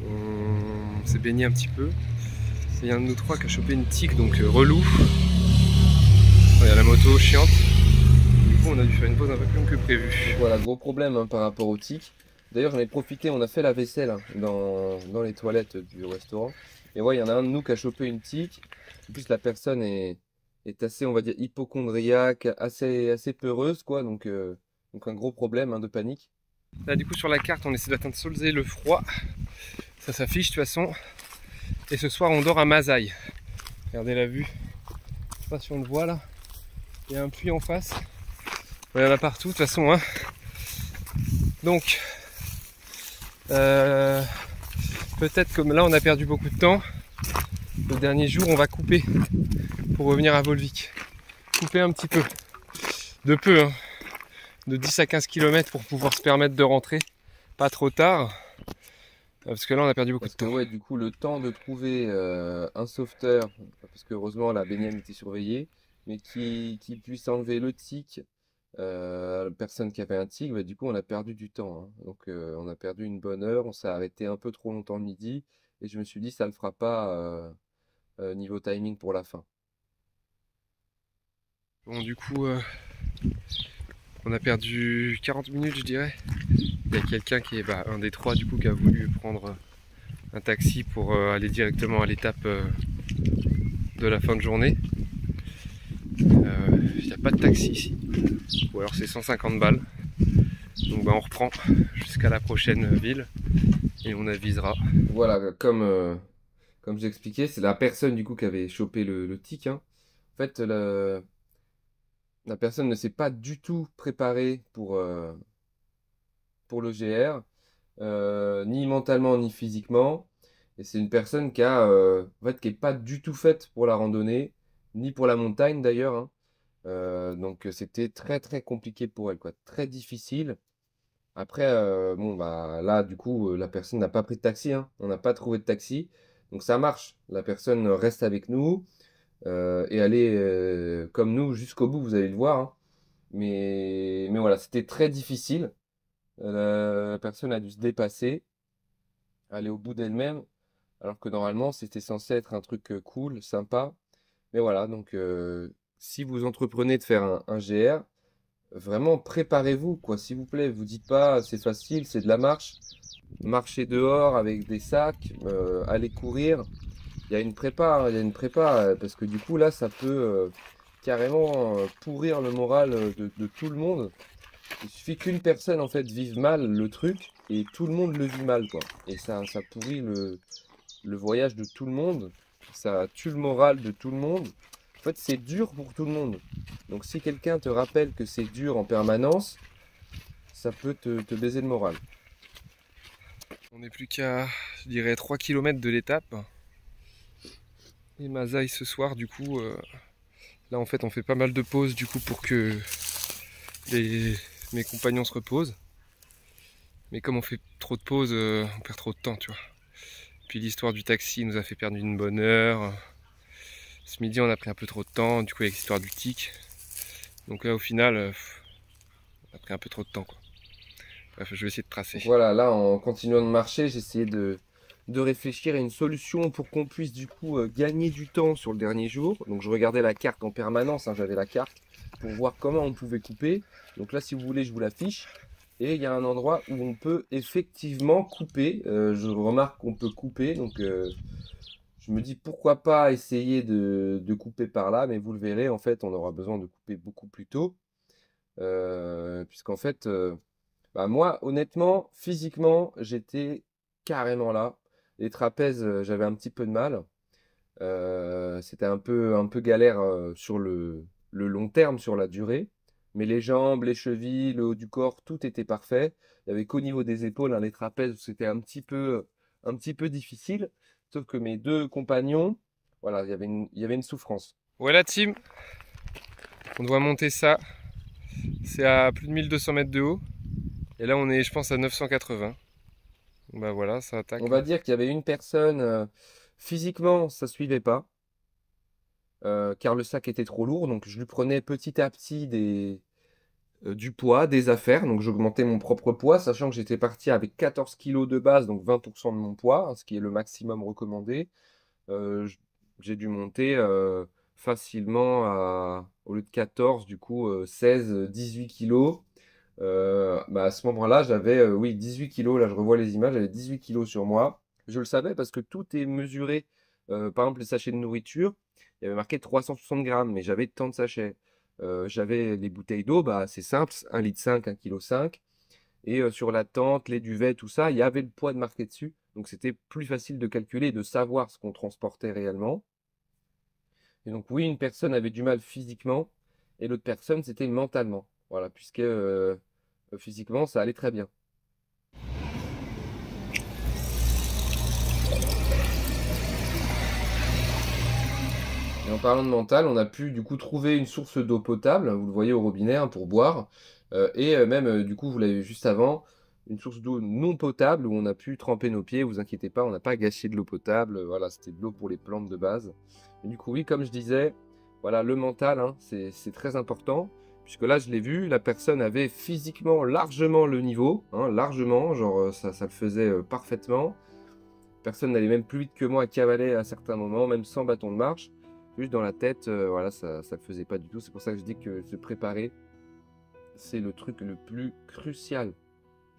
On s'est baigné un petit peu. Il y a un de nous trois qui a chopé une tique, donc relou. Il y a la moto chiante. Du coup, on a dû faire une pause un peu plus longue que prévu. Voilà, gros problème hein, par rapport aux tiques. D'ailleurs, j'en ai profité, on a fait la vaisselle hein, dans les toilettes du restaurant. Et ouais, il y en a un de nous qui a chopé une tique. En plus, la personne est assez, on va dire, hypocondriaque, assez peureuse, quoi. Donc un gros problème hein, de panique. Là du coup sur la carte on essaie d'atteindre Solzay le froid. Ça s'affiche de toute façon. Et ce soir on dort à Masaï. Regardez la vue. Je sais pas si on le voit là. Il y a un puits en face. Il y en a partout de toute façon. Hein. Donc peut-être comme là on a perdu beaucoup de temps. Le dernier jour on va couper pour revenir à Volvic. Couper un petit peu. De peu hein. De 10 à 15 km pour pouvoir se permettre de rentrer, pas trop tard, parce que là on a perdu beaucoup de temps. Ouais, du coup le temps de trouver un sauveteur, parce que heureusement la baignade était surveillée, mais qui puisse enlever le tic, la personne qui avait un tic, bah, du coup on a perdu du temps, hein. Donc on a perdu une bonne heure, on s'est arrêté un peu trop longtemps le midi, et je me suis dit ça le fera pas niveau timing pour la fin. Bon du coup... on a perdu 40 minutes, je dirais. Il y a quelqu'un qui est un des trois du coup qui a voulu prendre un taxi pour aller directement à l'étape de la fin de journée. Il n'y a pas de taxi ici. Ou alors c'est 150 balles. Donc on reprend jusqu'à la prochaine ville et on avisera. Voilà, comme j'expliquais, c'est la personne du coup qui avait chopé le tic. Hein. En fait, la personne ne s'est pas du tout préparée pour le GR, ni mentalement ni physiquement. Et c'est une personne qui est pas du tout faite pour la randonnée, ni pour la montagne d'ailleurs. Hein. Donc c'était très très compliqué pour elle, quoi. Très difficile. Après, là du coup, la personne n'a pas pris de taxi. Hein. On n'a pas trouvé de taxi. Donc ça marche. La personne reste avec nous. Et aller comme nous jusqu'au bout, vous allez le voir. Hein. Mais voilà, c'était très difficile. La personne a dû se dépasser, aller au bout d'elle-même, alors que normalement c'était censé être un truc cool, sympa. Mais voilà, donc si vous entreprenez de faire un GR, vraiment préparez-vous, quoi, s'il vous plaît. Vous dites pas c'est facile, c'est de la marche. Marchez dehors avec des sacs, allez courir. Il y a une prépa, hein, parce que du coup là ça peut carrément pourrir le moral de tout le monde. Il suffit qu'une personne en fait vive mal le truc et tout le monde le vit mal, quoi. Et ça pourrit le voyage de tout le monde, ça tue le moral de tout le monde. En fait c'est dur pour tout le monde. Donc si quelqu'un te rappelle que c'est dur en permanence, ça peut te baiser le moral. On n'est plus qu'à, je dirais, 3 km de l'étape. Et Masaï ce soir du coup là en fait on fait pas mal de pauses du coup pour que mes compagnons se reposent. Mais comme on fait trop de pauses, on perd trop de temps, tu vois. Puis l'histoire du taxi nous a fait perdre une bonne heure. Ce midi, on a pris un peu trop de temps, du coup, avec l'histoire du tic. Donc là, au final, on a pris un peu trop de temps, quoi. Bref, je vais essayer de tracer. Voilà, là, en continuant de marcher, j'ai essayé de réfléchir à une solution pour qu'on puisse, du coup, gagner du temps sur le dernier jour. Donc, je regardais la carte en permanence, hein, j'avais la carte pour voir comment on pouvait couper. Donc là, si vous voulez, je vous l'affiche. Et il y a un endroit où on peut effectivement couper. Je remarque qu'on peut couper, donc je me dis pourquoi pas essayer de couper par là, mais vous le verrez, en fait, on aura besoin de couper beaucoup plus tôt. Puisqu'en fait, bah, moi, honnêtement, physiquement, j'étais carrément là. Les trapèzes, j'avais un petit peu de mal. C'était un peu galère sur le long terme, sur la durée. Mais les jambes, les chevilles, le haut du corps, tout était parfait. Il n'y avait qu'au niveau des épaules, hein, les trapèzes, c'était un petit peu difficile. Sauf que mes deux compagnons, voilà, il y avait une souffrance. Voilà, Tim. On doit monter ça. C'est à plus de 1200 mètres de haut. Et là, on est, je pense, à 980. Bah voilà, ça attaque. On va dire qu'il y avait une personne, physiquement, ça suivait pas. Car le sac était trop lourd. Donc, je lui prenais petit à petit du poids, des affaires. Donc, j'augmentais mon propre poids, sachant que j'étais parti avec 14 kg de base, donc 20% de mon poids, hein, ce qui est le maximum recommandé. J'ai dû monter facilement au lieu de 14, du coup 16, 18 kg. Bah à ce moment-là, j'avais oui, 18 kg. Là, je revois les images, j'avais 18 kg sur moi. Je le savais parce que tout est mesuré. Par exemple, les sachets de nourriture, il y avait marqué 360 grammes, mais j'avais tant de sachets. J'avais les bouteilles d'eau, bah, c'est simple, 1,5 litre, 1,5 kg. Et sur la tente, les duvets, tout ça, il y avait le poids de marqué dessus. Donc c'était plus facile de calculer et de savoir ce qu'on transportait réellement. Et donc oui, une personne avait du mal physiquement et l'autre personne, c'était mentalement. Voilà, puisque physiquement, ça allait très bien. Et en parlant de mental, on a pu du coup trouver une source d'eau potable, vous le voyez au robinet, hein, pour boire. Même, du coup, vous l'avez vu juste avant, une source d'eau non potable où on a pu tremper nos pieds. Vous inquiétez pas, on n'a pas gâché de l'eau potable. Voilà, c'était de l'eau pour les plantes de base. Et du coup, oui, comme je disais, voilà, le mental, hein, c'est très important. Puisque là, je l'ai vu, la personne avait physiquement largement le niveau, hein, largement, genre ça le faisait parfaitement. Personne n'allait même plus vite que moi à cavaler à certains moments, même sans bâton de marche. Juste dans la tête, voilà, ça le faisait pas du tout. C'est pour ça que je dis que se préparer, c'est le truc le plus crucial,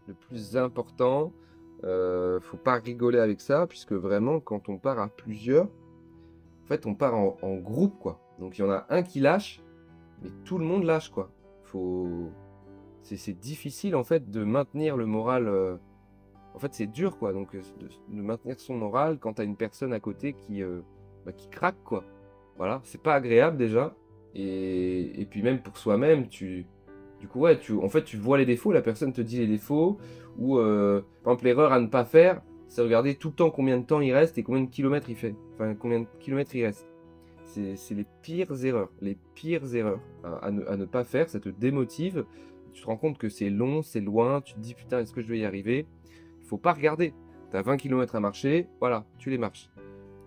le plus important. Faut pas rigoler avec ça, puisque vraiment, quand on part à plusieurs, en fait, on part en groupe, quoi. Donc il y en a un qui lâche, mais tout le monde lâche, quoi. C'est difficile, en fait, de maintenir le moral. En fait, c'est dur, quoi. Donc, de maintenir son moral quand t'as une personne à côté qui craque, quoi. Voilà, c'est pas agréable déjà. Et puis même pour soi-même, du coup, ouais, en fait, tu vois les défauts, la personne te dit les défauts. Ou, par exemple, l'erreur à ne pas faire, c'est regarder tout le temps combien de temps il reste et combien de kilomètres il fait. Enfin, combien de kilomètres il reste. C'est les pires erreurs. Les pires erreurs à ne pas faire, ça te démotive. Tu te rends compte que c'est long, c'est loin. Tu te dis, putain, est-ce que je vais y arriver? Il faut pas regarder. Tu as 20 km à marcher, voilà, tu les marches.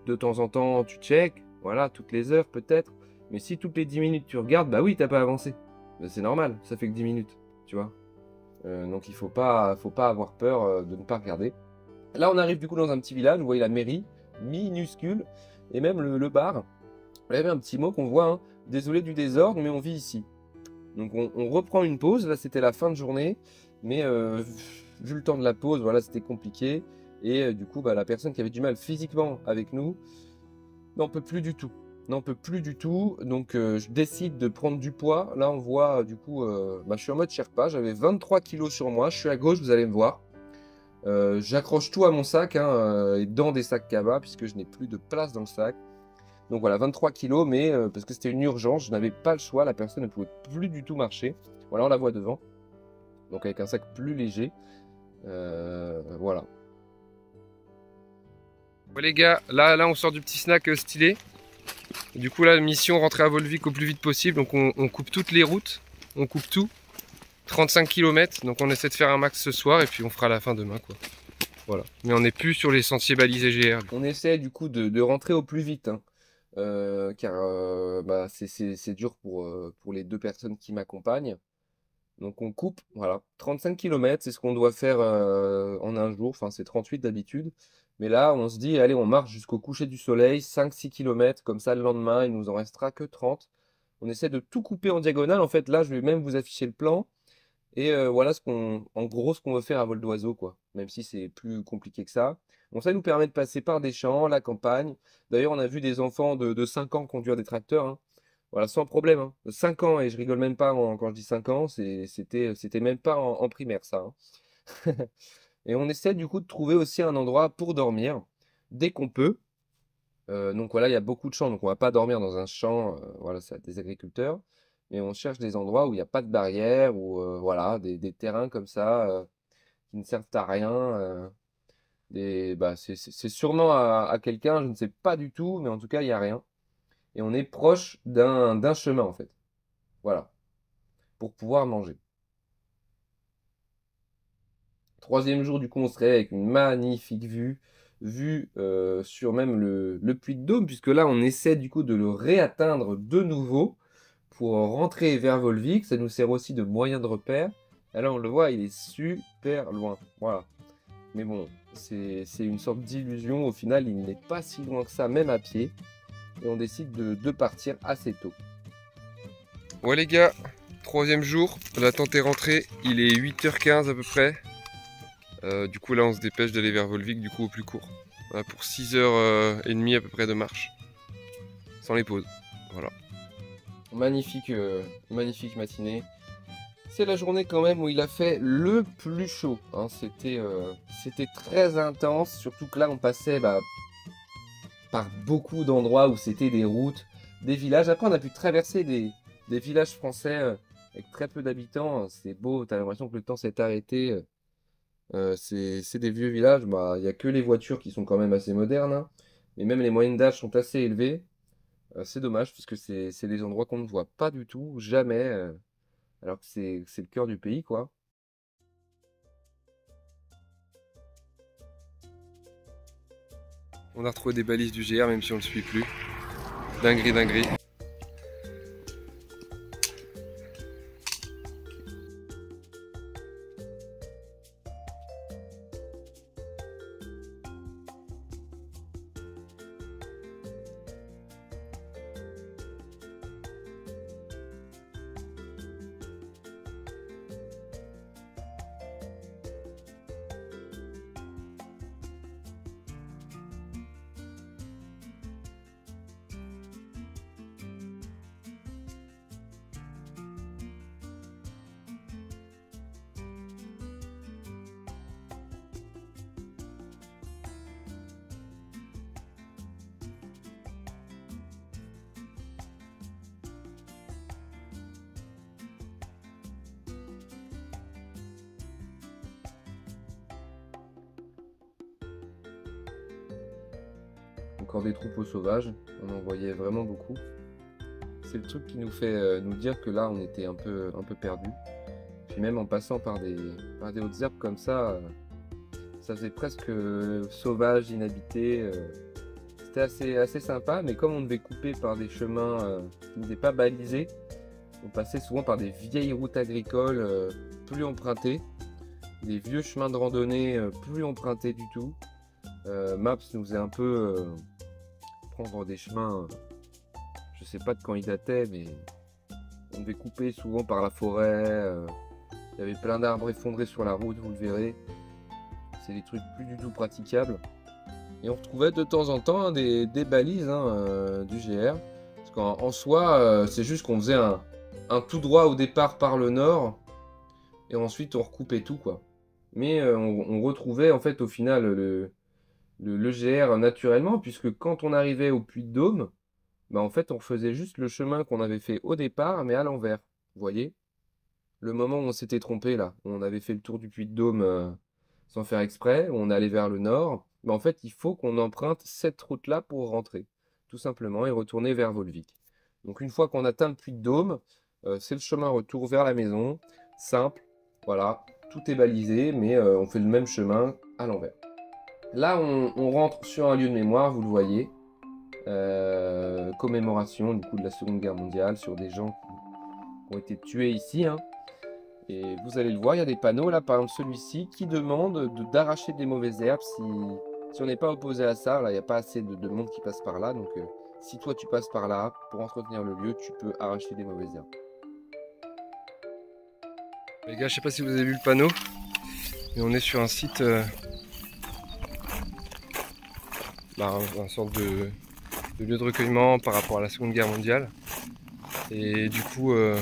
De temps en temps, tu check. Voilà, toutes les heures peut-être. Mais si toutes les 10 minutes tu regardes, bah oui, t'as pas avancé. Ben, c'est normal, ça fait que 10 minutes, tu vois. Donc il faut pas avoir peur de ne pas regarder. Là, on arrive du coup dans un petit village, vous voyez la mairie, minuscule, et même le bar. Il y avait un petit mot qu'on voit, hein, désolé du désordre, mais on vit ici. Donc on reprend une pause, là c'était la fin de journée, mais vu le temps de la pause, voilà, c'était compliqué. Et du coup, bah, la personne qui avait du mal physiquement avec nous, n'en peut plus du tout. N'en peut plus du tout. Donc je décide de prendre du poids. Là on voit du coup, je suis en mode Sherpa. J'avais 23 kg sur moi. Je suis à gauche, vous allez me voir. J'accroche tout à mon sac, hein, et dans des sacs Kaba, puisque je n'ai plus de place dans le sac. Donc voilà, 23 kg, mais parce que c'était une urgence, je n'avais pas le choix. La personne ne pouvait plus du tout marcher. Voilà, on la voit devant. Donc avec un sac plus léger. Voilà. Bon les gars, là on sort du petit snack stylé. Du coup là, mission rentrer à Volvic au plus vite possible. Donc on coupe toutes les routes, on coupe tout. 35 km, donc on essaie de faire un max ce soir et puis on fera la fin demain, quoi. Voilà. Mais on n'est plus sur les sentiers balisés GR. On essaie du coup de rentrer au plus vite, hein. Car bah, c'est dur pour les 2 personnes qui m'accompagnent. Donc on coupe, voilà. 35 km, c'est ce qu'on doit faire en un jour, enfin c'est 38 d'habitude. Mais là, on se dit, allez, on marche jusqu'au coucher du soleil, 5-6 km, comme ça le lendemain, il nous en restera que 30. On essaie de tout couper en diagonale. En fait, là, je vais même vous afficher le plan. Et voilà en gros, ce qu'on veut faire à vol d'oiseau, quoi. Même si c'est plus compliqué que ça. Bon, ça nous permet de passer par des champs, la campagne. D'ailleurs, on a vu des enfants de 5 ans conduire des tracteurs, hein. Voilà, sans problème, hein. 5 ans, et je rigole même pas quand je dis 5 ans, c'était même pas en primaire, ça, hein. Et on essaie du coup de trouver aussi un endroit pour dormir dès qu'on peut. Donc voilà, il y a beaucoup de champs, donc on va pas dormir dans un champ, voilà, c'est des agriculteurs. Mais on cherche des endroits où il n'y a pas de barrière, ou voilà, des terrains comme ça qui ne servent à rien. Bah, c'est sûrement à quelqu'un, je ne sais pas du tout, mais en tout cas, il n'y a rien. Et on est proche d'un chemin, en fait. Voilà, pour pouvoir manger. Troisième jour, du coup, on se réveille avec une magnifique vue sur même le Puy de Dôme, puisque là, on essaie du coup de le réatteindre de nouveau pour rentrer vers Volvic. Ça nous sert aussi de moyen de repère. Et là, on le voit, il est super loin. Voilà. Mais bon, c'est une sorte d'illusion. Au final, il n'est pas si loin que ça, même à pied. Et on décide de partir assez tôt. Ouais les gars, troisième jour, la tente est rentrée. Il est 8h15 à peu près. Du coup là on se dépêche d'aller vers Volvic du coup au plus court. Voilà, pour 6h30 à peu près de marche. Sans les pauses. Voilà. Magnifique matinée. C'est la journée quand même où il a fait le plus chaud, hein. C'était très intense, surtout que là on passait par beaucoup d'endroits où c'était des routes, des villages. Après on a pu traverser des villages français avec très peu d'habitants. C'est beau, t'as l'impression que le temps s'est arrêté. C'est des vieux villages, bah, il n'y a que les voitures qui sont quand même assez modernes, hein. Mais même les moyennes d'âge sont assez élevées. C'est dommage parce que c'est des endroits qu'on ne voit pas du tout, jamais, alors que c'est le cœur du pays, quoi. On a retrouvé des balises du GR même si on ne le suit plus. Dinguerie, dinguerie. Encore des troupeaux sauvages, on en voyait vraiment beaucoup. C'est le truc qui nous fait nous dire que là on était un peu perdu. Puis même en passant par des hautes herbes comme ça, ça faisait presque sauvage, inhabité. C'était assez sympa, mais comme on devait couper par des chemins qui n'étaient pas balisés, on passait souvent par des vieilles routes agricoles plus empruntées, des vieux chemins de randonnée plus empruntés du tout. Maps nous faisait un peu prendre des chemins, je sais pas de quand ils dataient, mais on devait couper souvent par la forêt. Il y avait plein d'arbres effondrés sur la route, vous le verrez. C'est des trucs plus du tout praticables. Et on retrouvait de temps en temps des balises, hein, du GR. Parce qu'en soi, c'est juste qu'on faisait un tout droit au départ par le nord. Et ensuite on recoupait tout, quoi. Mais on retrouvait en fait au final le GR naturellement, puisque quand on arrivait au Puy de Dôme, bah en fait on faisait juste le chemin qu'on avait fait au départ, mais à l'envers. Vous voyez? Le moment où on s'était trompé là, où on avait fait le tour du Puy de Dôme sans faire exprès, où on allait vers le nord, bah en fait il faut qu'on emprunte cette route-là pour rentrer, tout simplement, et retourner vers Volvic. Donc une fois qu'on atteint le Puy de Dôme, c'est le chemin retour vers la maison. simple. Voilà, tout est balisé, mais on fait le même chemin à l'envers. Là, on rentre sur un lieu de mémoire, vous le voyez. Commémoration du coup de la Seconde Guerre mondiale sur des gens qui ont été tués ici. Hein. Et vous allez le voir, il y a des panneaux là, par exemple celui-ci, qui demande d'arracher des mauvaises herbes si on n'est pas opposé à ça. Là, il n'y a pas assez de monde qui passe par là. Donc, si toi tu passes par là pour entretenir le lieu, tu peux arracher des mauvaises herbes. Les gars, je sais pas si vous avez vu le panneau, mais on est sur un site, un sorte de lieu de recueillement par rapport à la Seconde Guerre mondiale. Et du coup, il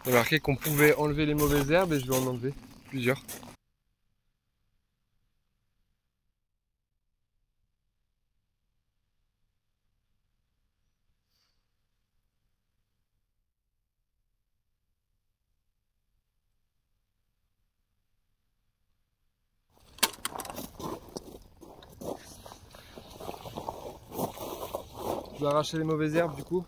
y a marqué qu'on pouvait enlever les mauvaises herbes et je vais en enlever plusieurs. Je vais arracher les mauvaises herbes du coup.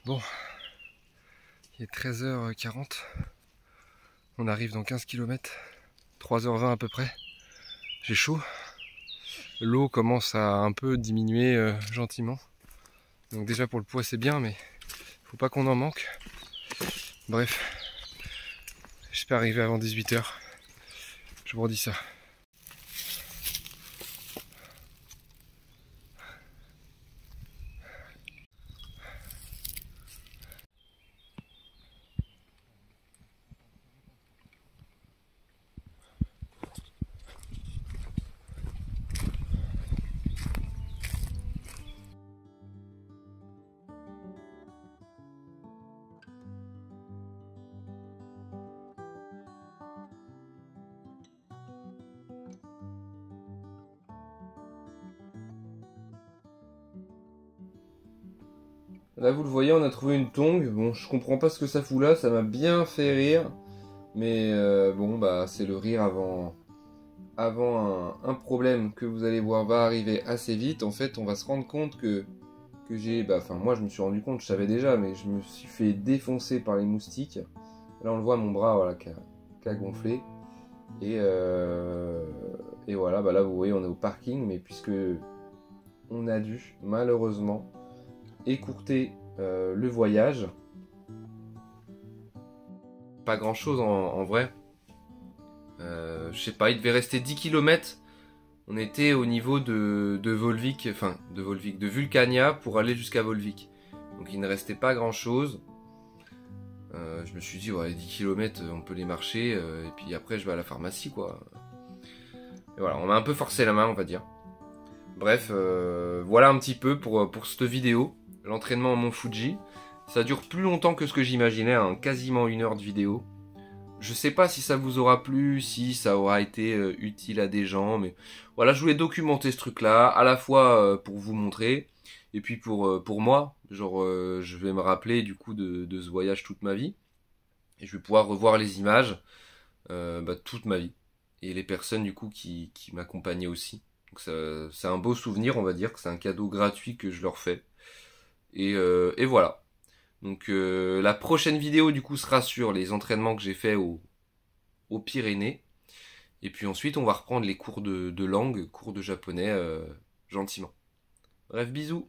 Bon, il est 13h40. On arrive dans 15 km. 3h20 à peu près. J'ai chaud. L'eau commence à un peu diminuer gentiment. Donc déjà pour le poids c'est bien, mais faut pas qu'on en manque. Bref, j'espère arriver avant 18h. Je vous redis ça. Là vous le voyez, on a trouvé une tongue. Bon, je comprends pas ce que ça fout là, ça m'a bien fait rire. Mais bon, bah c'est le rire avant un problème que vous allez voir va arriver assez vite. En fait, on va se rendre compte que j'ai... Enfin, moi je me suis rendu compte, je savais déjà, mais je me suis fait défoncer par les moustiques. Là on le voit, mon bras voilà, qui a gonflé. Et voilà, bah là vous voyez, on est au parking, mais puisque on a dû, malheureusement, écourter le voyage. Pas grand chose en vrai. Je sais pas, il devait rester 10 km. On était au niveau de Volvic, enfin de Vulcania pour aller jusqu'à Volvic. Donc il ne restait pas grand chose. Je me suis dit, ouais, 10 km, on peut les marcher. Et puis après, je vais à la pharmacie, quoi. Et voilà, on m'a un peu forcé la main, on va dire. Bref, voilà un petit peu pour cette vidéo. L'entraînement en Mont Fuji. Ça dure plus longtemps que ce que j'imaginais, hein, quasiment 1 heure de vidéo. Je sais pas si ça vous aura plu, si ça aura été utile à des gens, mais voilà, je voulais documenter ce truc-là, à la fois pour vous montrer, et puis pour moi, genre je vais me rappeler du coup de ce voyage toute ma vie, et je vais pouvoir revoir les images toute ma vie, et les personnes du coup qui m'accompagnaient aussi. Donc c'est un beau souvenir, on va dire, que c'est un cadeau gratuit que je leur fais, et voilà. Donc la prochaine vidéo du coup sera sur les entraînements que j'ai fait aux Pyrénées. Et puis ensuite on va reprendre les cours de langue, cours de japonais gentiment. Bref, bisous.